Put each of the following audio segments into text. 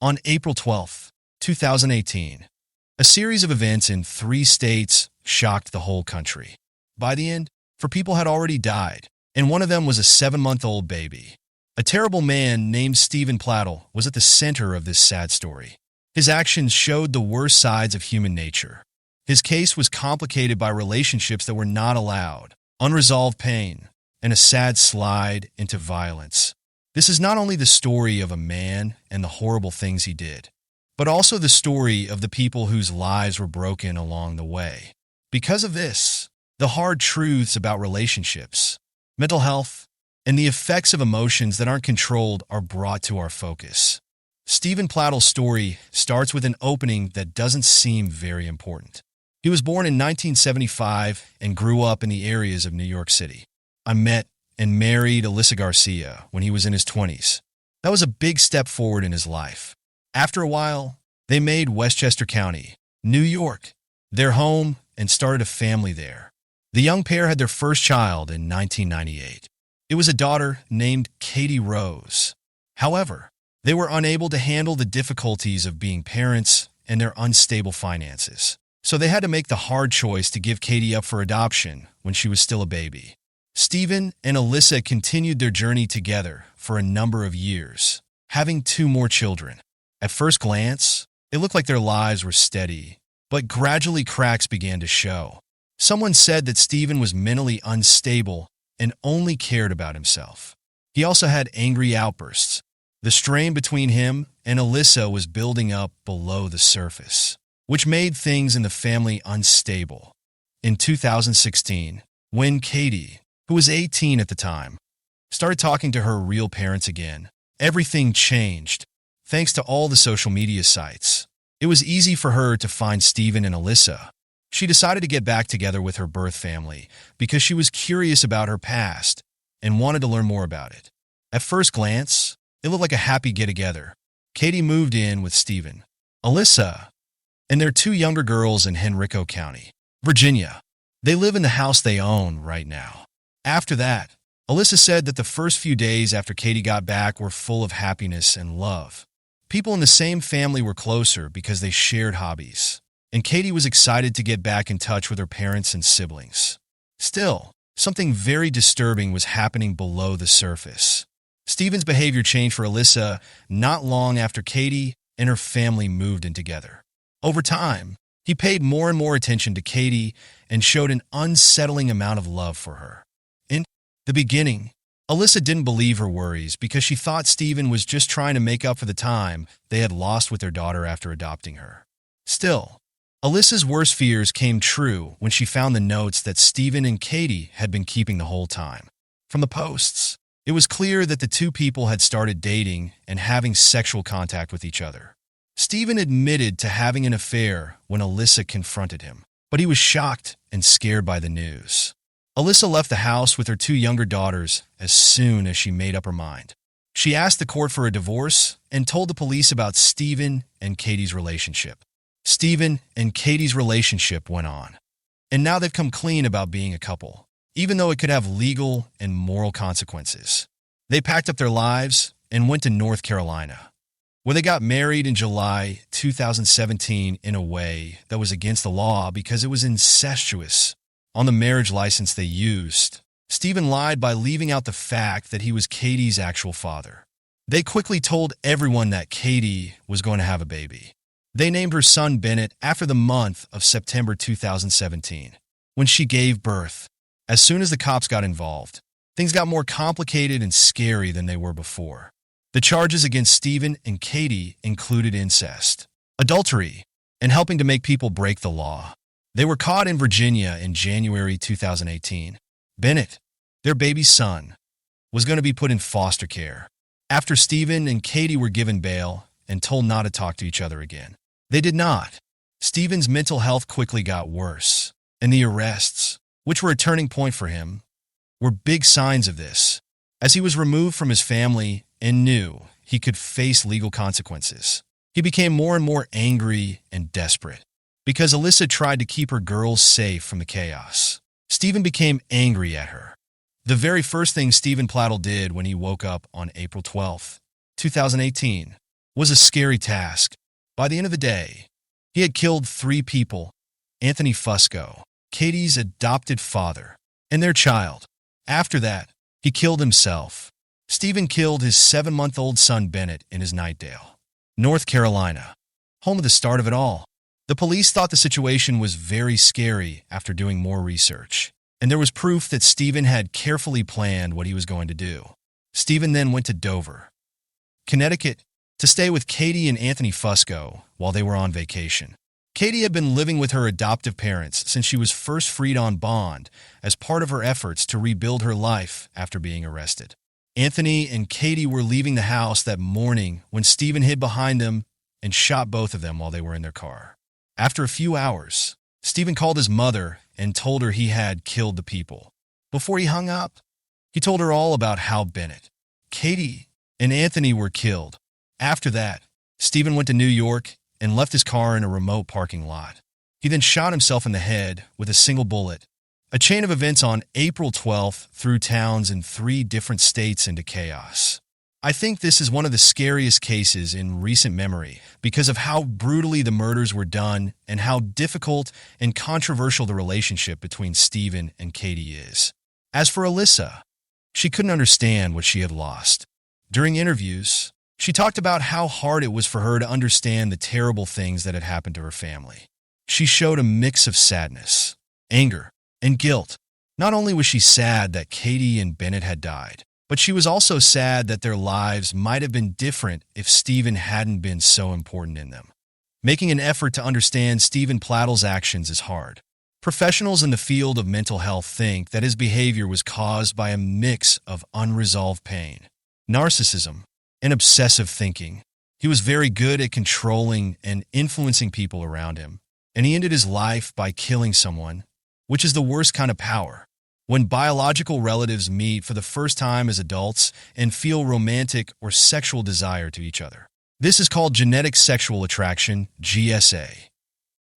On April 12, 2018, a series of events in 3 states shocked the whole country. By the end, 4 people had already died, and one of them was a 7-month-old baby. A terrible man named Stephen Plattle was at the center of this sad story. His actions showed the worst sides of human nature. His case was complicated by relationships that were not allowed, unresolved pain, and a sad slide into violence. This is not only the story of a man and the horrible things he did, but also the story of the people whose lives were broken along the way. Because of this, the hard truths about relationships, mental health, and the effects of emotions that aren't controlled are brought to our focus. Stephen Plattle's story starts with an opening that doesn't seem very important. He was born in 1975 and grew up in the areas of New York City. I met and married Alyssa Garcia when he was in his 20s. That was a big step forward in his life. After a while, they made Westchester County, New York, their home and started a family there. The young pair had their first child in 1998. It was a daughter named Katie Rose. However, they were unable to handle the difficulties of being parents and their unstable finances. So they had to make the hard choice to give Katie up for adoption when she was still a baby. Stephen and Alyssa continued their journey together for a number of years, having 2 more children. At first glance, it looked like their lives were steady, but gradually cracks began to show. Someone said that Stephen was mentally unstable and only cared about himself. He also had angry outbursts. The strain between him and Alyssa was building up below the surface, which made things in the family unstable. In 2016, when Katie, who was 18 at the time, started talking to her real parents again, everything changed. Thanks to all the social media sites, it was easy for her to find Stephen and Alyssa. She decided to get back together with her birth family because she was curious about her past and wanted to learn more about it. At first glance, it looked like a happy get-together. Katie moved in with Stephen, Alyssa, and their 2 younger girls in Henrico County, Virginia. They live in the house they own right now. After that, Alyssa said that the first few days after Katie got back were full of happiness and love. People in the same family were closer because they shared hobbies, and Katie was excited to get back in touch with her parents and siblings. Still, something very disturbing was happening below the surface. Stephen's behavior changed for Alyssa not long after Katie and her family moved in together. Over time, he paid more and more attention to Katie and showed an unsettling amount of love for her. In the beginning, Alyssa didn't believe her worries because she thought Stephen was just trying to make up for the time they had lost with their daughter after adopting her. Still, Alyssa's worst fears came true when she found the notes that Stephen and Katie had been keeping the whole time. From the posts, it was clear that the 2 people had started dating and having sexual contact with each other. Stephen admitted to having an affair when Alyssa confronted him, but he was shocked and scared by the news. Alyssa left the house with her 2 younger daughters as soon as she made up her mind. She asked the court for a divorce and told the police about Stephen and Katie's relationship. Stephen and Katie's relationship went on, and now they've come clean about being a couple, even though it could have legal and moral consequences. They packed up their lives and went to North Carolina, where they got married in July 2017 in a way that was against the law because it was incestuous. On the marriage license they used, Stephen lied by leaving out the fact that he was Katie's actual father. They quickly told everyone that Katie was going to have a baby. They named her son Bennett after the month of September 2017, when she gave birth. As soon as the cops got involved, things got more complicated and scary than they were before. The charges against Stephen and Katie included incest, adultery, and helping to make people break the law. They were caught in Virginia in January 2018. Bennett, their baby son, was going to be put in foster care after Stephen and Katie were given bail and told not to talk to each other again. They did not. Stephen's mental health quickly got worse, and the arrests, which were a turning point for him, were big signs of this, as he was removed from his family and knew he could face legal consequences. He became more and more angry and desperate because Alyssa tried to keep her girls safe from the chaos. Stephen became angry at her. The very first thing Stephen Plattle did when he woke up on April 12, 2018, was a scary task. By the end of the day, he had killed 3 people: Anthony Fusco, Katie's adopted father, and their child. After that, he killed himself. Stephen killed his 7-month-old son Bennett in his Nightdale, North Carolina, home of the start of it all. The police thought the situation was very scary after doing more research, and there was proof that Stephen had carefully planned what he was going to do. Stephen then went to Dover, Connecticut, to stay with Katie and Anthony Fusco while they were on vacation. Katie had been living with her adoptive parents since she was first freed on bond as part of her efforts to rebuild her life after being arrested. Anthony and Katie were leaving the house that morning when Stephen hid behind them and shot both of them while they were in their car. After a few hours, Stephen called his mother and told her he had killed the people. Before he hung up, he told her all about how Bennett, Katie, and Anthony were killed. After that, Stephen went to New York and left his car in a remote parking lot. He then shot himself in the head with a single bullet. A chain of events on April 12th threw towns in 3 different states into chaos. I think this is one of the scariest cases in recent memory because of how brutally the murders were done and how difficult and controversial the relationship between Stephen and Katie is. As for Alyssa, she couldn't understand what she had lost. During interviews, she talked about how hard it was for her to understand the terrible things that had happened to her family. She showed a mix of sadness, anger, and guilt. Not only was she sad that Katie and Bennett had died, but she was also sad that their lives might have been different if Stephen hadn't been so important in them. Making an effort to understand Stephen Plattle's actions is hard. Professionals in the field of mental health think that his behavior was caused by a mix of unresolved pain, narcissism, and obsessive thinking. He was very good at controlling and influencing people around him, and he ended his life by killing someone, which is the worst kind of power. When biological relatives meet for the first time as adults and feel romantic or sexual desire to each other. This is called genetic sexual attraction, GSA.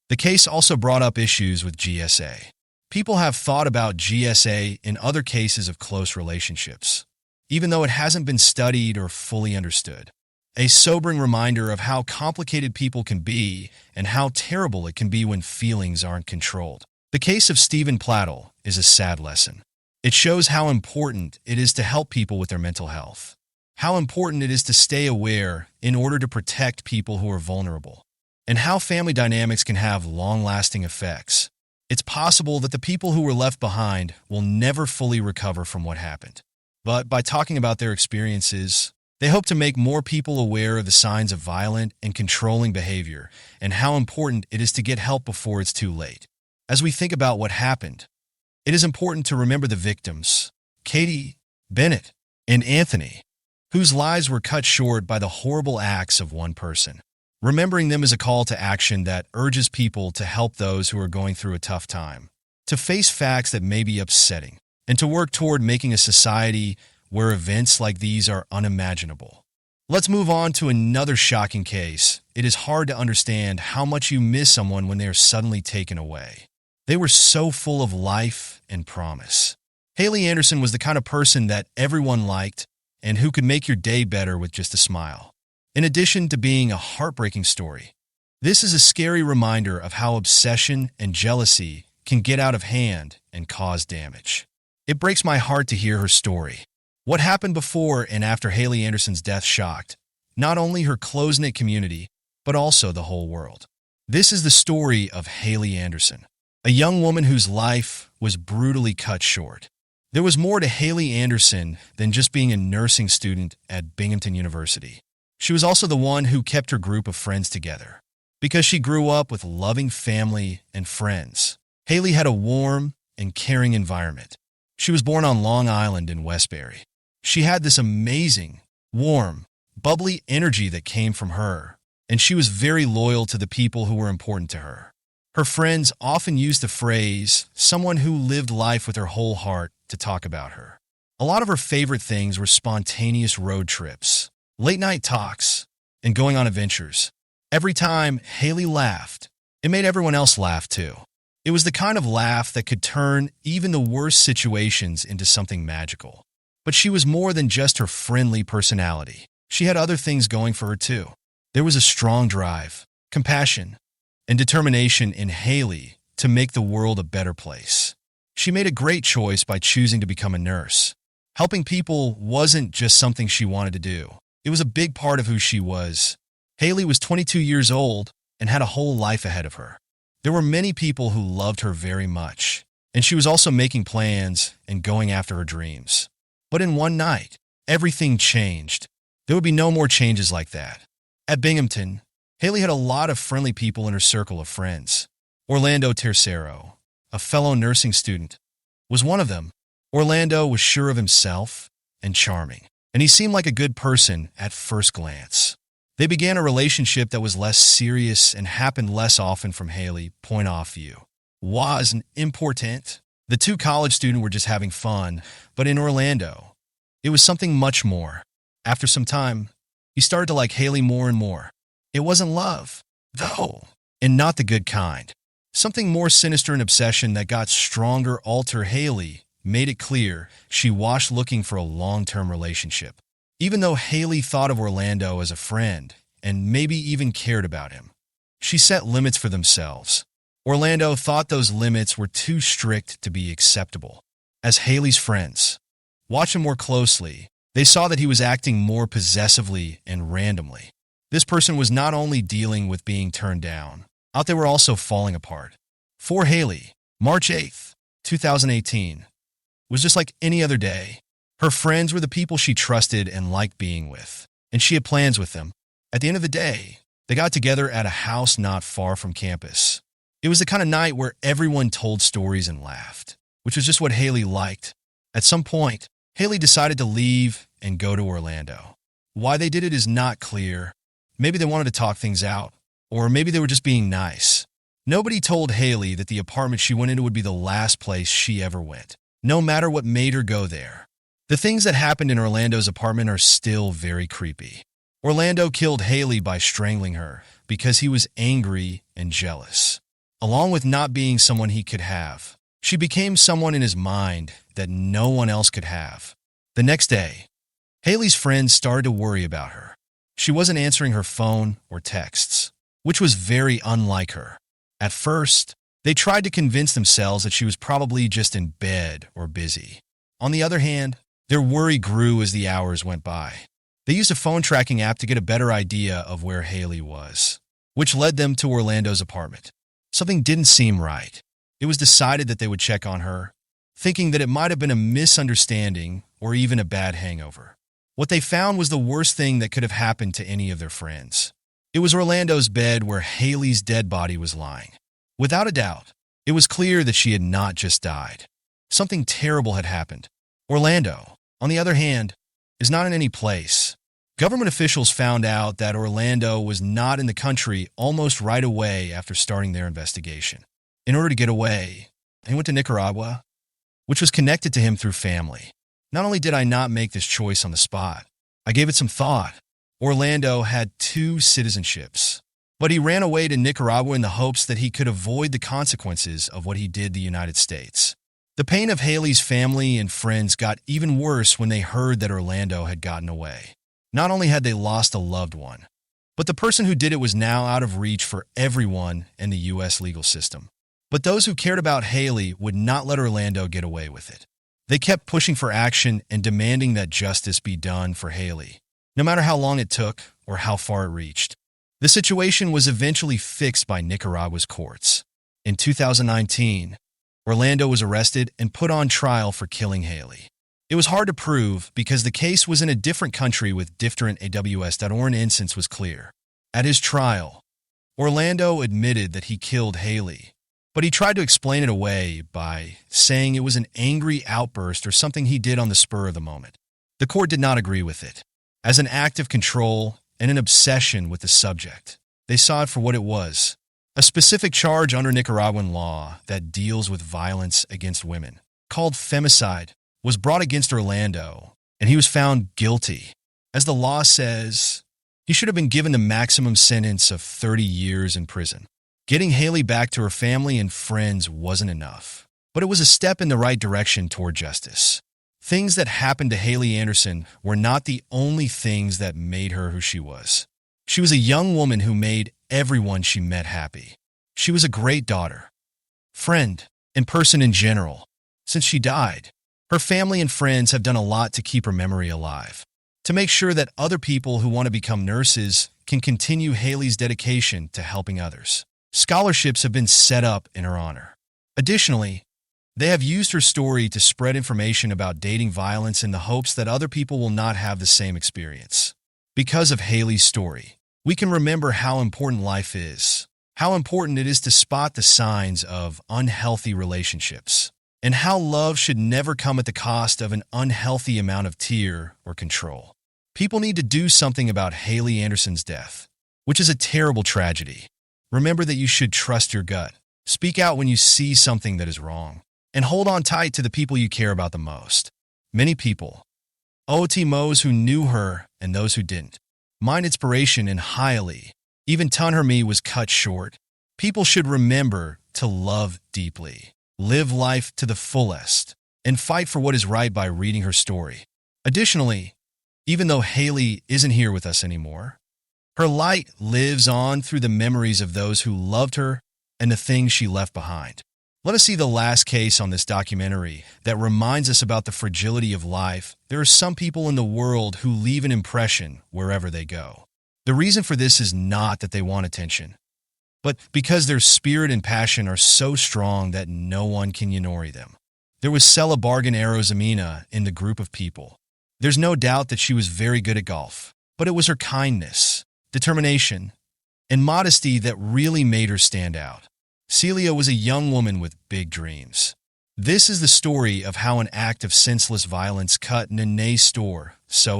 The case also brought up issues with GSA. People have thought about GSA in other cases of close relationships, even though it hasn't been studied or fully understood. A sobering reminder of how complicated people can be and how terrible it can be when feelings aren't controlled. The case of Stephen Plattle is a sad lesson. It shows how important it is to help people with their mental health, how important it is to stay aware in order to protect people who are vulnerable, and how family dynamics can have long-lasting effects. It's possible that the people who were left behind will never fully recover from what happened. But by talking about their experiences, they hope to make more people aware of the signs of violent and controlling behavior and how important it is to get help before it's too late. As we think about what happened, it is important to remember the victims, Katie, Bennett, and Anthony, whose lives were cut short by the horrible acts of one person. Remembering them is a call to action that urges people to help those who are going through a tough time, to face facts that may be upsetting, and to work toward making a society where events like these are unimaginable. Let's move on to another shocking case. It is hard to understand how much you miss someone when they are suddenly taken away. They were so full of life and promise. Haley Anderson was the kind of person that everyone liked and who could make your day better with just a smile. In addition to being a heartbreaking story, this is a scary reminder of how obsession and jealousy can get out of hand and cause damage. It breaks my heart to hear her story. What happened before and after Haley Anderson's death shocked not only her close-knit community, but also the whole world. This is the story of Haley Anderson, a young woman whose life was brutally cut short. There was more to Haley Anderson than just being a nursing student at Binghamton University. She was also the one who kept her group of friends together. Because she grew up with loving family and friends, Haley had a warm and caring environment. She was born on Long Island in Westbury. She had this amazing, warm, bubbly energy that came from her, and she was very loyal to the people who were important to her. Her friends often used the phrase, "someone who lived life with her whole heart," to talk about her. A lot of her favorite things were spontaneous road trips, late-night talks, and going on adventures. Every time Haley laughed, it made everyone else laugh too. It was the kind of laugh that could turn even the worst situations into something magical. But she was more than just her friendly personality. She had other things going for her too. There was a strong drive, compassion, and determination in Haley to make the world a better place. She made a great choice by choosing to become a nurse. Helping people wasn't just something she wanted to do. It was a big part of who she was. Haley was 22 years old and had a whole life ahead of her. There were many people who loved her very much, and she was also making plans and going after her dreams. But in one night, everything changed. There would be no more changes like that. At Binghamton, Haley had a lot of friendly people in her circle of friends. Orlando Tercero, a fellow nursing student, was one of them. Orlando was sure of himself and charming, and he seemed like a good person at first glance. They began a relationship that was less serious and happened less often from Haley's point of view. Wasn't important. The two college students were just having fun, but in Orlando, it was something much more. After some time, he started to like Haley more and more. It wasn't love, though, and not the good kind. Something more sinister and obsession that got stronger. Alter Haley made it clear she was looking for a long-term relationship. Even though Haley thought of Orlando as a friend and maybe even cared about him, she set limits for themselves. Orlando thought those limits were too strict to be acceptable. As Haley's friends watched him more closely, they saw that he was acting more possessively and randomly. This person was not only dealing with being turned down, they were also falling apart. For Haley, March 8th, 2018, was just like any other day. Her friends were the people she trusted and liked being with, and she had plans with them. At the end of the day, they got together at a house not far from campus. It was the kind of night where everyone told stories and laughed, which was just what Haley liked. At some point, Haley decided to leave and go to Orlando. Why they did it is not clear. Maybe they wanted to talk things out, or maybe they were just being nice. Nobody told Haley that the apartment she went into would be the last place she ever went, no matter what made her go there. The things that happened in Orlando's apartment are still very creepy. Orlando killed Haley by strangling her because he was angry and jealous. Along with not being someone he could have, she became someone in his mind that no one else could have. The next day, Haley's friends started to worry about her. She wasn't answering her phone or texts, which was very unlike her. At first, they tried to convince themselves that she was probably just in bed or busy. On the other hand, their worry grew as the hours went by. They used a phone tracking app to get a better idea of where Haley was, which led them to Orlando's apartment. Something didn't seem right. It was decided that they would check on her, thinking that it might have been a misunderstanding or even a bad hangover. What they found was the worst thing that could have happened to any of their friends. It was Orlando's bed where Haley's dead body was lying. Without a doubt, it was clear that she had not just died. Something terrible had happened. Orlando, on the other hand, is not in any place. Government officials found out that Orlando was not in the country almost right away after starting their investigation. In order to get away, he went to Nicaragua, which was connected to him through family. Not only did I not make this choice on the spot, I gave it some thought. Orlando had 2 citizenships, but he ran away to Nicaragua in the hopes that he could avoid the consequences of what he did to the United States. The pain of Haley's family and friends got even worse when they heard that Orlando had gotten away. Not only had they lost a loved one, but the person who did it was now out of reach for everyone in the U.S. legal system. But those who cared about Haley would not let Orlando get away with it. They kept pushing for action and demanding that justice be done for Haley, no matter how long it took or how far it reached. The situation was eventually fixed by Nicaragua's courts. In 2019, Orlando was arrested and put on trial for killing Haley. It was hard to prove because the case was in a different country with different AWS. An instance was clear. At his trial, Orlando admitted that he killed Haley, but he tried to explain it away by saying it was an angry outburst or something he did on the spur of the moment. The court did not agree with it. As an act of control and an obsession with the subject, they saw it for what it was, a specific charge under Nicaraguan law that deals with violence against women, called femicide, was brought against Orlando, and he was found guilty. As the law says, he should have been given the maximum sentence of 30 years in prison. Getting Haley back to her family and friends wasn't enough, but it was a step in the right direction toward justice. Things that happened to Haley Anderson were not the only things that made her who she was. She was a young woman who made everyone she met happy. She was a great daughter, friend, and person in general. Since she died, her family and friends have done a lot to keep her memory alive, to make sure that other people who want to become nurses can continue Haley's dedication to helping others. Scholarships have been set up in her honor. Additionally, they have used her story to spread information about dating violence in the hopes that other people will not have the same experience. Because of Haley's story, we can remember how important life is, how important it is to spot the signs of unhealthy relationships, and how love should never come at the cost of an unhealthy amount of tear or control. People need to do something about Haley Anderson's death, which is a terrible tragedy. Remember that you should trust your gut. Speak out when you see something that is wrong, and hold on tight to the people you care about the most. Many people, OTMOs who knew her and those who didn't, mind inspiration in highly. Even Tunhermi was cut short. People should remember to love deeply, live life to the fullest, and fight for what is right by reading her story. Additionally, even though Haley isn't here with us anymore, her light lives on through the memories of those who loved her and the things she left behind. Let us see the last case on this documentary that reminds us about the fragility of life. There are some people in the world who leave an impression wherever they go. The reason for this is not that they want attention, but because their spirit and passion are so strong that no one can ignore them. There was Sela Bargan Arozamina in the group of people. There's no doubt that she was very good at golf, but it was her kindness, determination, and modesty that really made her stand out. Celia was a young woman with big dreams. This is the story of how an act of senseless violence cut Nene's store. So,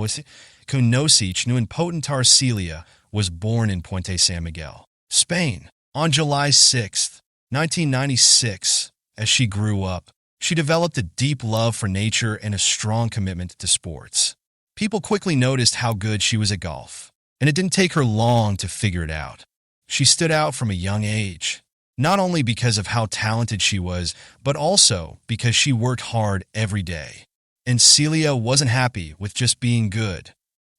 Kunosic Nuenpotentar Celia was born in Puente San Miguel, Spain, on July 6, 1996. As she grew up, she developed a deep love for nature and a strong commitment to sports. People quickly noticed how good she was at golf, and it didn't take her long to figure it out. She stood out from a young age, not only because of how talented she was, but also because she worked hard every day. And Celia wasn't happy with just being good.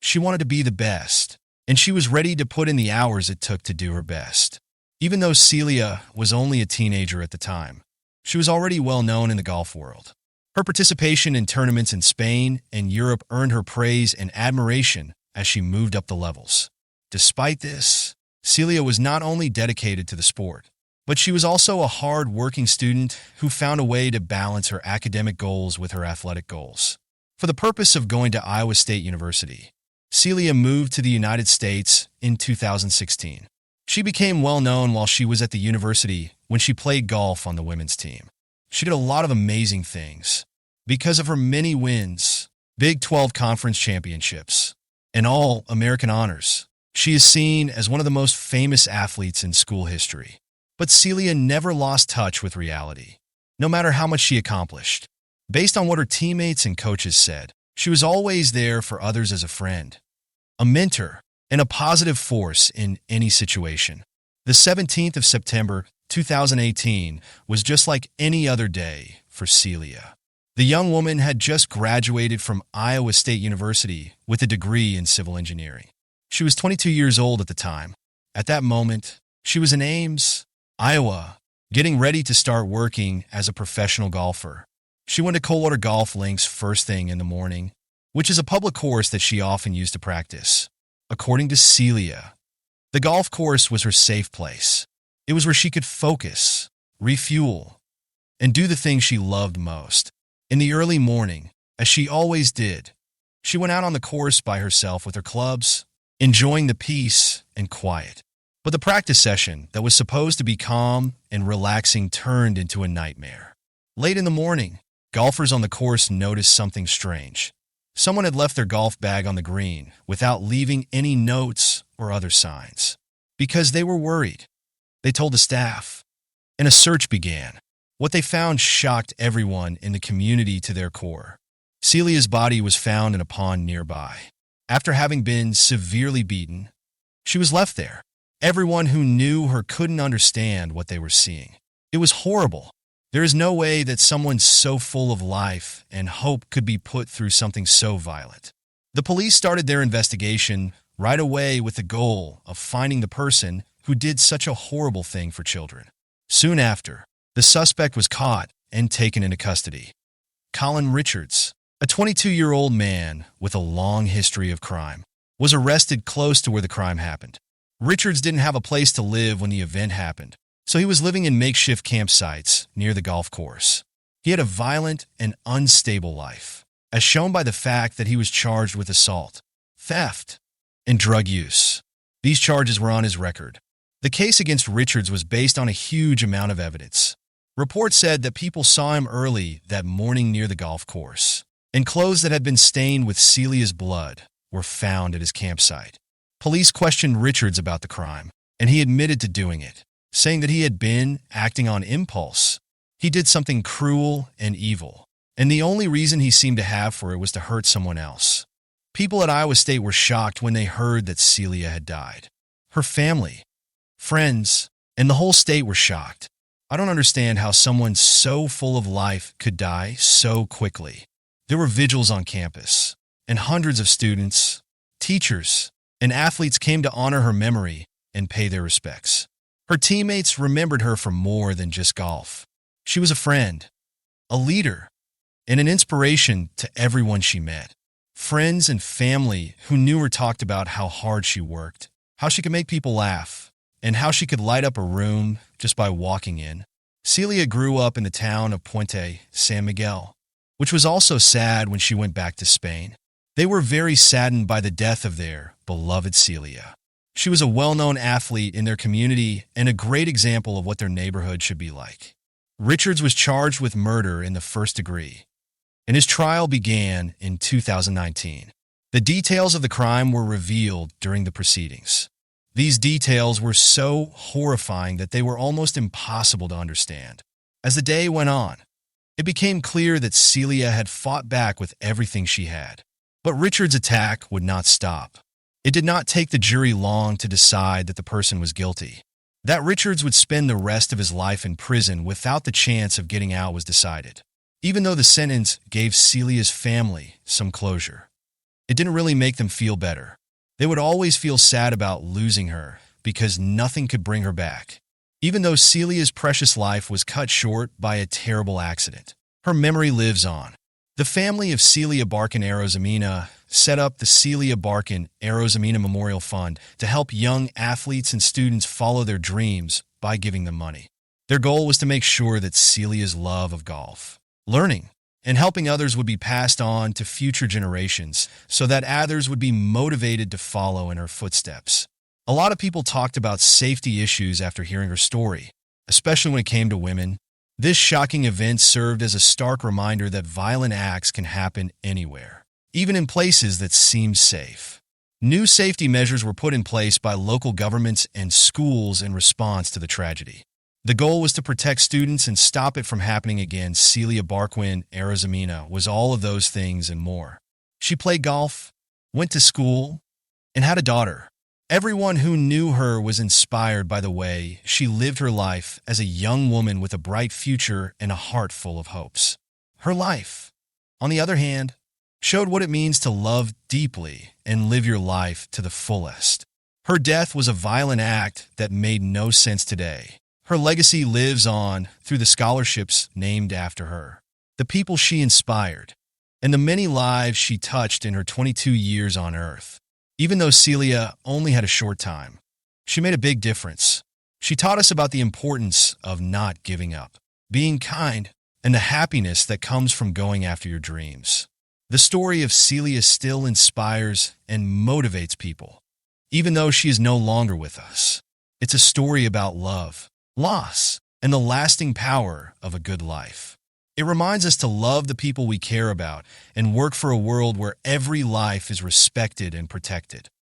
She wanted to be the best, and she was ready to put in the hours it took to do her best. Even though Celia was only a teenager at the time, she was already well known in the golf world. Her participation in tournaments in Spain and Europe earned her praise and admiration as she moved up the levels. Despite this, Celia was not only dedicated to the sport, but she was also a hard-working student who found a way to balance her academic goals with her athletic goals. For the purpose of going to Iowa State University, Celia moved to the United States in 2016. She became well known while she was at the university when she played golf on the women's team. She did a lot of amazing things. Because of her many wins, Big 12 Conference championships, and all American honors, she is seen as one of the most famous athletes in school history. But Celia never lost touch with reality, no matter how much she accomplished. Based on what her teammates and coaches said, she was always there for others as a friend, a mentor, and a positive force in any situation. The 17th of September, 2018 was just like any other day for Celia. The young woman had just graduated from Iowa State University with a degree in civil engineering. She was 22 years old at the time. At that moment, she was in Ames, Iowa, getting ready to start working as a professional golfer. She went to Coldwater Golf Links first thing in the morning, which is a public course that she often used to practice. According to Celia, the golf course was her safe place. It was where she could focus, refuel, and do the things she loved most. In the early morning, as she always did, she went out on the course by herself with her clubs, enjoying the peace and quiet. But the practice session that was supposed to be calm and relaxing turned into a nightmare. Late in the morning, golfers on the course noticed something strange. Someone had left their golf bag on the green without leaving any notes or other signs. Because they were worried, they told the staff, and a search began. What they found shocked everyone in the community to their core. Celia's body was found in a pond nearby. After having been severely beaten, she was left there. Everyone who knew her couldn't understand what they were seeing. It was horrible. There is no way that someone so full of life and hope could be put through something so violent. The police started their investigation right away with the goal of finding the person who did such a horrible thing for children. Soon after, the suspect was caught and taken into custody. Colin Richards, a 22-year-old man with a long history of crime, was arrested close to where the crime happened. Richards didn't have a place to live when the event happened, so he was living in makeshift campsites near the golf course. He had a violent and unstable life, as shown by the fact that he was charged with assault, theft, and drug use. These charges were on his record. The case against Richards was based on a huge amount of evidence. Reports said that people saw him early that morning near the golf course, and clothes that had been stained with Celia's blood were found at his campsite. Police questioned Richards about the crime, and he admitted to doing it, saying that he had been acting on impulse. He did something cruel and evil, and the only reason he seemed to have for it was to hurt someone else. People at Iowa State were shocked when they heard that Celia had died. Her family, friends, and the whole state were shocked. I don't understand how someone so full of life could die so quickly. There were vigils on campus, and hundreds of students, teachers, and athletes came to honor her memory and pay their respects. Her teammates remembered her for more than just golf. She was a friend, a leader, and an inspiration to everyone she met. Friends and family who knew her talked about how hard she worked, how she could make people laugh, and how she could light up a room just by walking in. Celia grew up in the town of Puente San Miguel, which was also sad when she went back to Spain. They were very saddened by the death of their beloved Celia. She was a well-known athlete in their community and a great example of what their neighborhood should be like. Richards was charged with murder in the first degree, and his trial began in 2019. The details of the crime were revealed during the proceedings. These details were so horrifying that they were almost impossible to understand. As the day went on, it became clear that Celia had fought back with everything she had. But Richard's attack would not stop. It did not take the jury long to decide that the person was guilty. That Richards would spend the rest of his life in prison without the chance of getting out was decided. Even though the sentence gave Celia's family some closure, it didn't really make them feel better. They would always feel sad about losing her because nothing could bring her back. Even though Celia's precious life was cut short by a terrible accident, her memory lives on. The family of Celia Barkin Arozamena set up the Celia Barkin Arozamena Memorial Fund to help young athletes and students follow their dreams by giving them money. Their goal was to make sure that Celia's love of golf, learning, and helping others would be passed on to future generations so that others would be motivated to follow in her footsteps. A lot of people talked about safety issues after hearing her story, especially when it came to women. This shocking event served as a stark reminder that violent acts can happen anywhere, even in places that seem safe. New safety measures were put in place by local governments and schools in response to the tragedy. The goal was to protect students and stop it from happening again. Celia Barkin Arozamena was all of those things and more. She played golf, went to school, and had a daughter. Everyone who knew her was inspired by the way she lived her life as a young woman with a bright future and a heart full of hopes. Her life, on the other hand, showed what it means to love deeply and live your life to the fullest. Her death was a violent act that made no sense today. Her legacy lives on through the scholarships named after her, the people she inspired, and the many lives she touched in her 22 years on Earth. Even though Celia only had a short time, she made a big difference. She taught us about the importance of not giving up, being kind, and the happiness that comes from going after your dreams. The story of Celia still inspires and motivates people, even though she is no longer with us. It's a story about love, loss, and the lasting power of a good life. It reminds us to love the people we care about and work for a world where every life is respected and protected.